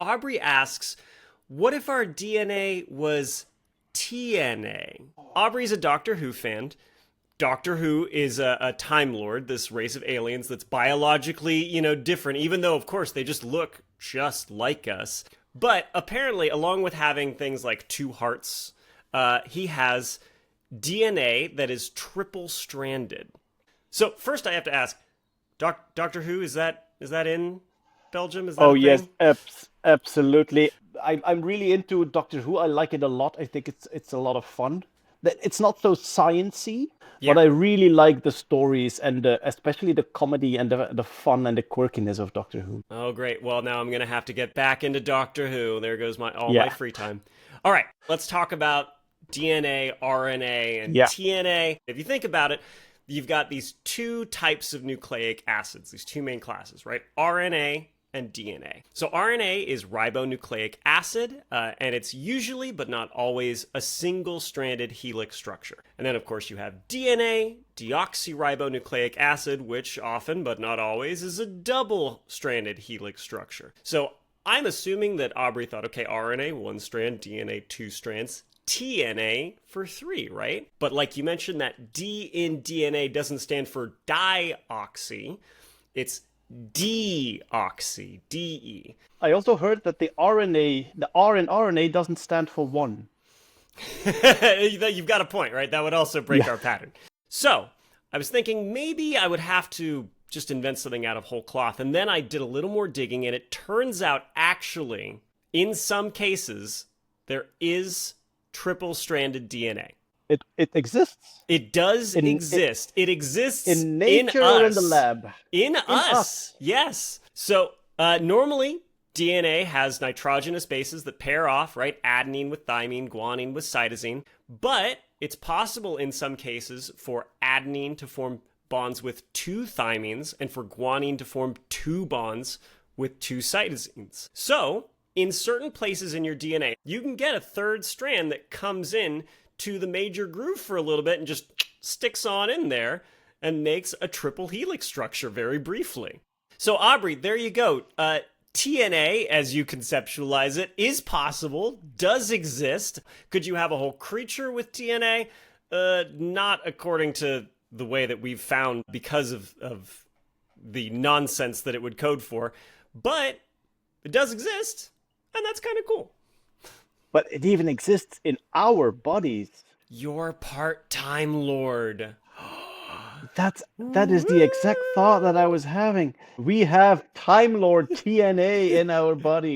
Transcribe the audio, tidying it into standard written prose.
Aubrey asks, what if our DNA was TNA? Aubrey's a Doctor Who fan. Doctor Who is a Time Lord, this race of aliens that's biologically, different, even though, of course, they just look just like us. But apparently, along with having things like two hearts, he has DNA that is triple stranded. So first, I have to ask, Doctor Who, is that in Belgium? Is that Oh a yes, thing? absolutely. I'm really into Doctor Who. I like it a lot. I think it's a lot of fun. It's not so sciencey, but Yeah. I really like the stories and especially the comedy and the fun and the quirkiness of Doctor Who. Oh, great. Well, now I'm gonna have to get back into Doctor Who. There goes all my Yeah, free time. All right, let's talk about DNA, RNA, and yeah. TNA. If you think about it, you've got these two types of nucleic acids, these two main classes, right? RNA and DNA. So RNA is ribonucleic acid, and it's usually, but not always, a single-stranded helix structure. And then, of course, you have DNA, deoxyribonucleic acid, which often, but not always, is a double-stranded helix structure. So I'm assuming that Aubrey thought, okay, RNA, one strand, DNA, two strands, TNA for three, right? But like you mentioned, that D in DNA doesn't stand for dioxy. It's deoxy, DE. I also heard that the R in RNA doesn't stand for one. You've got a point, right? That would also break Yeah. our pattern. So, I was thinking maybe I would have to just invent something out of whole cloth. And then I did a little more digging, and it turns out actually, in some cases, there is triple stranded DNA. It exists It does in exist. It exists in in nature or in the us. lab. In In us. us. Yes. So normally, DNA has nitrogenous bases that pair off, right? Adenine with thymine, guanine with cytosine. But it's possible in some cases for adenine to form bonds with two thymines and for guanine to form two bonds with two cytosines. So, in certain places in your DNA, you can get a third strand that comes in to the major groove for a little bit and just sticks on in there and makes a triple helix structure very briefly. So, Aubrey, there you go. TNA, as you conceptualize it, is possible, does exist. Could you have a whole creature with TNA? Not according to the way that we've found because of the nonsense that it would code for, but it does exist, and that's kind of cool. But it even exists in our bodies. Your part time lord. That is the exact thought that I was having. We have Time Lord TNA in our body.